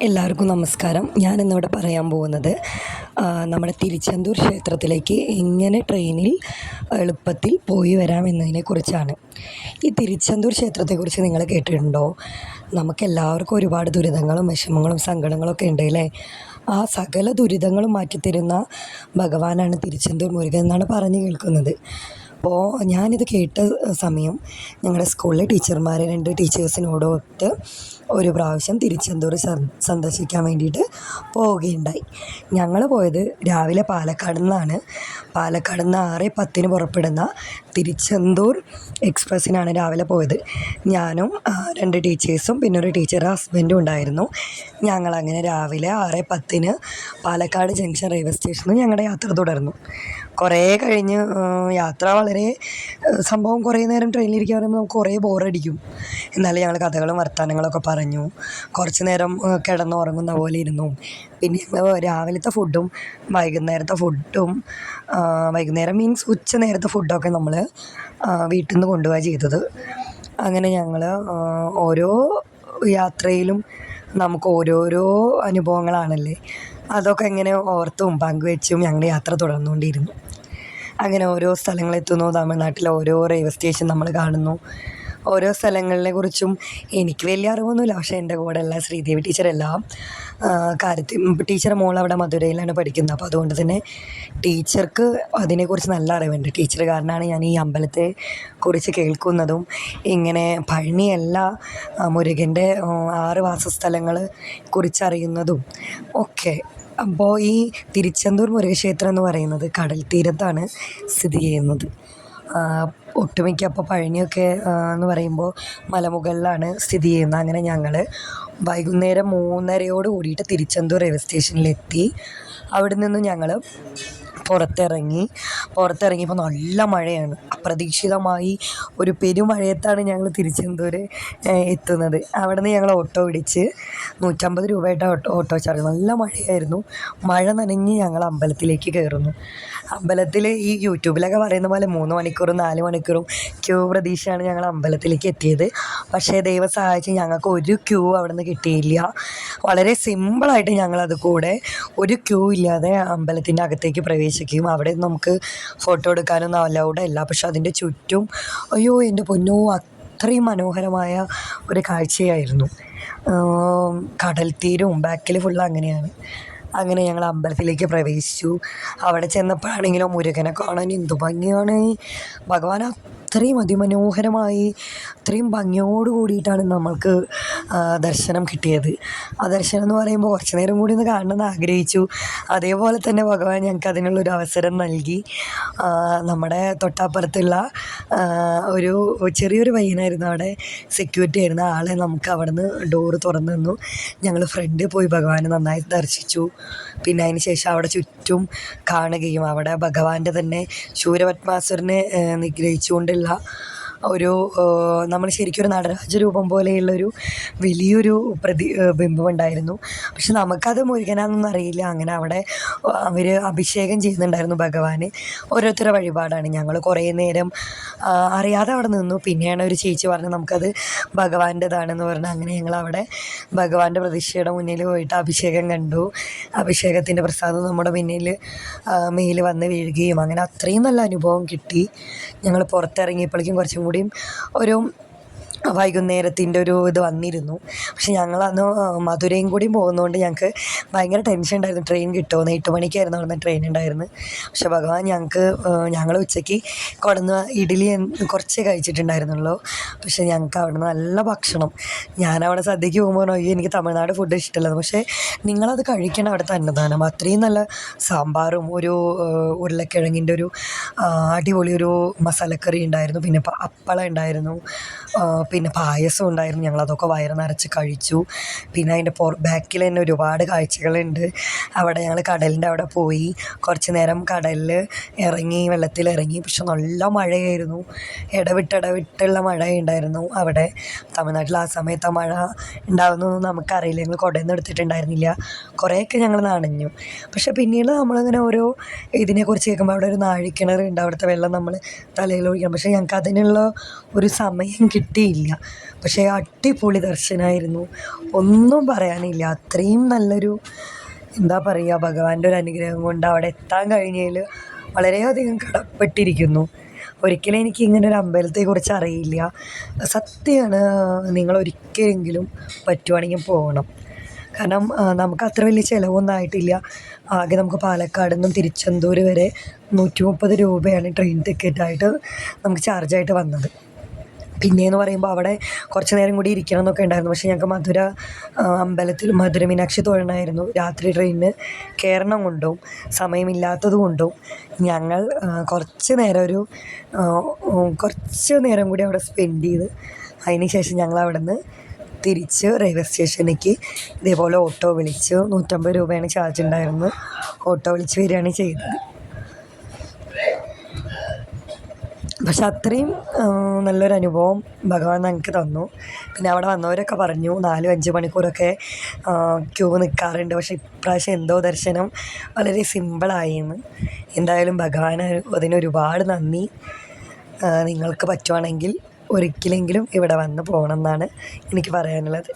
എല്ലാവർക്കും നമസ്കാരം. ഞാനിന്നിവിടെ പറയാൻ പോകുന്നത് നമ്മുടെ തിരുച്ചെന്തൂർ ക്ഷേത്രത്തിലേക്ക് എങ്ങനെ ട്രെയിനിൽ എളുപ്പത്തിൽ പോയി വരാമെന്നതിനെക്കുറിച്ചാണ്. ഈ തിരുച്ചെന്തൂർ ക്ഷേത്രത്തെക്കുറിച്ച് നിങ്ങൾ കേട്ടിട്ടുണ്ടോ? നമുക്കെല്ലാവർക്കും ഒരുപാട് ദുരിതങ്ങളും വിഷമങ്ങളും സങ്കടങ്ങളൊക്കെ ഉണ്ട് അല്ലേ? ആ സകല ദുരിതങ്ങളും മാറ്റിത്തരുന്ന ഭഗവാനാണ് തിരുച്ചെന്തൂർ മുരുകൻ എന്നാണ് പറഞ്ഞു കേൾക്കുന്നത്. അപ്പോൾ ഞാനിത് കേട്ട സമയം ഞങ്ങളുടെ സ്കൂളിലെ ടീച്ചർമാരെ 2 ടീച്ചേഴ്സിനോടൊത്ത് ഒരു പ്രാവശ്യം തിരുച്ചെന്തൂർ സന്ദർശിക്കാൻ വേണ്ടിയിട്ട് പോവുകയുണ്ടായി. ഞങ്ങൾ പോയത് രാവിലെ പാലക്കാട് നിന്നാണ്. പാലക്കാട് നിന്ന് 6:10 പുറപ്പെടുന്ന തിരുച്ചെന്തൂർ എക്സ്പ്രസ്സിനാണ് രാവിലെ പോയത്. ഞാനും 2 ടീച്ചേഴ്സും പിന്നെ ഒരു ടീച്ചറുടെ ഹസ്ബൻഡും ഉണ്ടായിരുന്നു. ഞങ്ങളങ്ങനെ രാവിലെ 6:10 പാലക്കാട് ജംഗ്ഷൻ റെയിൽവേ സ്റ്റേഷനിൽ ഞങ്ങളുടെ യാത്ര തുടർന്നു. കുറേ കഴിഞ്ഞ് യാത്ര വളരെ സംഭവം കുറേ നേരം ട്രെയിനിലിരിക്കാൻ പറയുമ്പോൾ നമുക്ക് കുറേ ബോറടിക്കും. എന്നാലും ഞങ്ങൾ കഥകളും വർത്തമാനങ്ങളൊക്കെ പറഞ്ഞു. കുറച്ച് നേരം കിടന്നുറങ്ങുന്ന പോലെ ഇരുന്നു. പിന്നെ രാവിലത്തെ ഫുഡും വൈകുന്നേരത്തെ ഫുഡും വൈകുന്നേരം മീൻസ് ഉച്ച നേരത്തെ ഫുഡൊക്കെ നമ്മൾ വീട്ടിൽ നിന്ന് കൊണ്ടുപോവുക ചെയ്തത്. അങ്ങനെ ഞങ്ങൾ ഓരോ യാത്രയിലും നമുക്ക് ഓരോരോ അനുഭവങ്ങളാണല്ലേ, അതൊക്കെ ഇങ്ങനെ ഓർത്തും പങ്കുവെച്ചും ഞങ്ങളുടെ യാത്ര തുടർന്നുകൊണ്ടിരുന്നു. അങ്ങനെ ഓരോ സ്ഥലങ്ങളെത്തുന്നു. തമിഴ്നാട്ടിലെ ഓരോ റെയിൽവേ സ്റ്റേഷൻ നമ്മൾ കാണുന്നു. ഓരോ സ്ഥലങ്ങളെ കുറിച്ചും എനിക്ക് വലിയ അറിവൊന്നുമില്ല. പക്ഷേ എൻ്റെ കൂടെയുള്ള ശ്രീദേവി ടീച്ചറെല്ലാം ടീച്ചറെ മോൾ അവിടെ മധുരയിലാണ് പഠിക്കുന്നത്. അപ്പോൾ അതുകൊണ്ട് തന്നെ ടീച്ചർക്ക് അതിനെക്കുറിച്ച് നല്ല അറിവുണ്ട്. ടീച്ചർ കാരണമാണ് ഞാൻ ഈ അമ്പലത്തെ കുറിച്ച് കേൾക്കുന്നതും ഇങ്ങനെ പഴനിയല്ല മുരുകൻ്റെ 6 വാസസ്ഥലങ്ങളെ കുറിച്ചറിയുന്നതും ഒക്കെ. അപ്പോൾ ഈ തിരുച്ചെന്തൂർ മുരുകക്ഷേത്രം എന്ന് പറയുന്നത് കടൽ തീരത്താണ് സ്ഥിതി ചെയ്യുന്നത്. ഒട്ടുമിക്ക അപ്പോൾ പഴനിയൊക്കെ എന്ന് പറയുമ്പോൾ മലമുകളിലാണ് സ്ഥിതി ചെയ്യുന്നത്. അങ്ങനെ ഞങ്ങൾ വൈകുന്നേരം 3:30 കൂടിയിട്ട് തിരുച്ചെന്തൂർ റെയിൽവേ സ്റ്റേഷനിലെത്തി. അവിടെ നിന്ന് ഞങ്ങൾ പുറത്തിറങ്ങിയപ്പോൾ നല്ല മഴയാണ്. അപ്രതീക്ഷിതമായി ഒരു പെരുമഴയത്താണ് ഞങ്ങൾ തിരുച്ചെന്തൂർ എത്തുന്നത്. അവിടെ നിന്ന് ഞങ്ങൾ ഓട്ടോ പിടിച്ച് 150 രൂപയായിട്ട് ഓട്ടോ ചാർജ്. നല്ല മഴയായിരുന്നു. മഴ നനഞ്ഞ് ഞങ്ങൾ അമ്പലത്തിലേക്ക് കയറുന്നു. അമ്പലത്തിൽ ഈ യൂട്യൂബിലൊക്കെ പറയുന്ന പോലെ 3 മണിക്കൂറും 4 മണിക്കൂറും ക്യൂ പ്രതീക്ഷയാണ് ഞങ്ങൾ അമ്പലത്തിലേക്ക് എത്തിയത്. പക്ഷേ ദൈവം സഹായിച്ച് ഞങ്ങൾക്ക് ഒരു ക്യൂ അവിടെ നിന്ന് കിട്ടിയില്ല. വളരെ സിമ്പിളായിട്ട് ഞങ്ങളത് കൂടെ ഒരു ക്യൂ ഇല്ലാതെ അമ്പലത്തിൻ്റെ അകത്തേക്ക് പ്രവേശിക്കും. അവിടെ നമുക്ക് ഫോട്ടോ എടുക്കാനൊന്നും അലൗഡ് അല്ല. പക്ഷെ അതിൻ്റെ ചുറ്റും അയ്യോ എൻ്റെ പൊന്നോ, അത്രയും മനോഹരമായ ഒരു കാഴ്ചയായിരുന്നു. കടൽ തീരവും ബാക്കിൽ ഫുള്ള് അങ്ങനെയാണ്. അങ്ങനെ ഞങ്ങൾ അമ്പലത്തിലേക്ക് പ്രവേശിച്ചു. അവിടെ ചെന്നപ്പോഴാണെങ്കിലോ മുരുകനെ കാണാൻ എന്തു ഭംഗിയാണ്. ഭഗവാൻ അത്രയും അതിമനോഹരമായി അത്രയും ഭംഗിയോട് കൂടിയിട്ടാണ് നമ്മൾക്ക് ദർശനം കിട്ടിയത്. ആ ദർശനം എന്ന് പറയുമ്പോൾ കുറച്ച് നേരം കൂടി ഒന്ന് കാണണമെന്ന് ആഗ്രഹിച്ചു. അതേപോലെ തന്നെ ഭഗവാൻ ഞങ്ങൾക്ക് അതിനുള്ളൊരു അവസരം നൽകി. നമ്മുടെ തൊട്ടപ്പുറത്തുള്ള ഒരു ചെറിയൊരു പയ്യനായിരുന്നു അവിടെ സെക്യൂരിറ്റി ആയിരുന്ന ആളെ നമുക്ക് അവിടെ നിന്ന് ഡോറ് തുറന്നു തന്നു. ഞങ്ങൾ ഫ്രണ്ടിൽ പോയി ഭഗവാനെ നന്നായി ദർശിച്ചു. പിന്നെ അതിന് ശേഷം അവിടെ ചുറ്റും കാണുകയും അവിടെ ഭഗവാന്റെ തന്നെ ശൂരപത്മാസുരനെ നിഗ്രഹിച്ചുകൊണ്ടുള്ള ഒരു നമ്മൾ ശരിക്കും ഒരു നടരാജരൂപം പോലെയുള്ളൊരു വലിയൊരു ബിംബം ഉണ്ടായിരുന്നു. പക്ഷെ നമുക്കത് മുരുകനാണെന്നൊന്നും അറിയില്ല. അങ്ങനെ അവിടെ അവർ അഭിഷേകം ചെയ്യുന്നുണ്ടായിരുന്നു ഭഗവാന്. ഓരോരുത്തരുടെ വഴിപാടാണ്. ഞങ്ങൾ കുറേ നേരം അറിയാതെ അവിടെ നിന്നു. പിന്നെയാണ് ഒരു ചേച്ചി പറഞ്ഞത് നമുക്കത് ഭഗവാൻ്റെതാണെന്ന് പറഞ്ഞു. അങ്ങനെ ഞങ്ങളവിടെ ഭഗവാന്റെ പ്രതിഷ്ഠയുടെ മുന്നിൽ പോയിട്ട് അഭിഷേകം കണ്ടു. അഭിഷേകത്തിൻ്റെ പ്രസാദം നമ്മുടെ മേൽ വന്ന് വീഴുകയും അങ്ങനെ അത്രയും നല്ല അനുഭവം കിട്ടി. ഞങ്ങൾ പുറത്തിറങ്ങിയപ്പോഴേക്കും കുറച്ചും കൂടിയും ഒരു വൈകുന്നേരത്തിൻ്റെ ഒരു ഇത് വന്നിരുന്നു. പക്ഷെ ഞങ്ങളന്ന് മധുരയും കൂടിയും പോകുന്നതുകൊണ്ട് ഞങ്ങൾക്ക് ഭയങ്കര ടെൻഷൻ ഉണ്ടായിരുന്നു. ട്രെയിൻ കിട്ടുമെന്ന് 8 മണിക്കായിരുന്നു അവിടെ നിന്ന് ട്രെയിൻ ഉണ്ടായിരുന്നു. പക്ഷെ ഭഗവാൻ ഞങ്ങൾ ഉച്ചയ്ക്ക് കൊടുന്ന ഇഡ്ഡലി കുറച്ചേ കഴിച്ചിട്ടുണ്ടായിരുന്നുള്ളൂ. പക്ഷെ ഞങ്ങൾക്ക് അവിടെ നിന്ന് നല്ല ഭക്ഷണം. ഞാനവിടെ സദ്യക്ക് പോകുമ്പോൾ അയ്യോ എനിക്ക് തമിഴ്നാട് ഫുഡ് ഇഷ്ടമല്ല. പക്ഷേ നിങ്ങളത് കഴിക്കണം, അവിടുത്തെ അന്നദാനം അത്രയും നല്ല സാമ്പാറും ഒരു ഉരുളക്കിഴങ്ങിൻ്റെ ഒരു അടിപൊളി ഒരു മസാലക്കറി ഉണ്ടായിരുന്നു. പിന്നെ അപ്പളം ഉണ്ടായിരുന്നു. പിന്നെ പായസം ഉണ്ടായിരുന്നു. ഞങ്ങളതൊക്കെ വയറ് നിറച്ച് കഴിച്ചു. പിന്നെ അതിൻ്റെ ബാക്കിൽ തന്നെ ഒരുപാട് കാഴ്ചകളുണ്ട്. അവിടെ ഞങ്ങൾ കടലിൻ്റെ അവിടെ പോയി കുറച്ച് നേരം കടലിൽ ഇറങ്ങി, വെള്ളത്തിലിറങ്ങി. പക്ഷെ നല്ല മഴയായിരുന്നു. ഇടവിട്ടുള്ള മഴയുണ്ടായിരുന്നു അവിടെ. തമിഴ്നാട്ടിൽ ആ സമയത്ത് മഴ ഉണ്ടാകുന്നതൊന്നും നമുക്കറിയില്ല. ഞങ്ങൾ കുടയൊന്നും എടുത്തിട്ടുണ്ടായിരുന്നില്ല. കുറേയൊക്കെ ഞങ്ങൾ നനഞ്ഞു. പക്ഷെ പിന്നീട് നമ്മളിങ്ങനെ ഓരോ ഇതിനെക്കുറിച്ച് കേൾക്കുമ്പോൾ അവിടെ ഒരു നാഴിക്കിണറുണ്ട്. അവിടുത്തെ വെള്ളം നമ്മൾ തലയിൽ ഒഴിക്കണം. പക്ഷേ ഞങ്ങൾക്ക് അതിനുള്ള ഒരു സമയം കിട്ടിയില്ല. അറിയില്ല. പക്ഷേ അടിപൊളി ദർശനമായിരുന്നു, ഒന്നും പറയാനില്ല. അത്രയും നല്ലൊരു, എന്താ പറയുക, ഭഗവാന്റെ ഒരു അനുഗ്രഹം കൊണ്ട് അവിടെ എത്താൻ കഴിഞ്ഞതിൽ വളരെയധികം കടപ്പെട്ടിരിക്കുന്നു. ഒരിക്കലും എനിക്ക് ഇങ്ങനെ ഒരു അമ്പലത്തെക്കുറിച്ച് അറിയില്ല. സത്യമാണ്, നിങ്ങളൊരിക്കലെങ്കിലും പറ്റുവാണെങ്കിൽ പോകണം. കാരണം നമുക്ക് അത്ര വലിയ ചിലവൊന്നും ആയിട്ടില്ല. ആകെ നമുക്ക് പാലക്കാട് നിന്നും തിരുച്ചെന്തൂർ വരെ 130 രൂപയാണ് ട്രെയിൻ ടിക്കറ്റായിട്ട് നമുക്ക് ചാർജായിട്ട് വന്നത്. പിന്നെയെന്ന് പറയുമ്പോൾ അവിടെ കുറച്ച് നേരം കൂടി ഇരിക്കണം എന്നൊക്കെ ഉണ്ടായിരുന്നു. പക്ഷേ ഞങ്ങൾക്ക് മധുര അമ്പലത്തിൽ മധുര മീനാക്ഷി തൊഴണമായിരുന്നു. രാത്രി ട്രെയിനിന് കയറണം കൊണ്ടും സമയമില്ലാത്തത് കൊണ്ടും ഞങ്ങൾ കുറച്ച് നേരം കൂടി അവിടെ സ്പെൻഡ് ചെയ്ത് അതിന് ശേഷം ഞങ്ങൾ അവിടെ നിന്ന് തിരിച്ച് റെയിൽവേ സ്റ്റേഷനിലേക്ക് ഇതേപോലെ ഓട്ടോ വിളിച്ച് 150 രൂപയാണ് ചാർജ് ഉണ്ടായിരുന്നത്. ഓട്ടോ വിളിച്ച് വരികയാണ് ചെയ്തത്. പക്ഷെ അത്രയും നല്ലൊരു അനുഭവം ഭഗവാൻ ഞങ്ങൾക്ക് തന്നു. പിന്നെ അവിടെ വന്നവരൊക്കെ പറഞ്ഞു 4-5 മണിക്കൂറൊക്കെ ക്യൂ നിൽക്കാറുണ്ട്. പക്ഷേ ഇപ്രാവശ്യം എന്തോ ദർശനം വളരെ സിമ്പിളായിന്ന്. എന്തായാലും ഭഗവാന് അതിനൊരുപാട് നന്ദി. നിങ്ങൾക്ക് പറ്റുവാണെങ്കിൽ ഒരിക്കലെങ്കിലും ഇവിടെ വന്ന് പോകണം എന്നാണ് എനിക്ക് പറയാനുള്ളത്.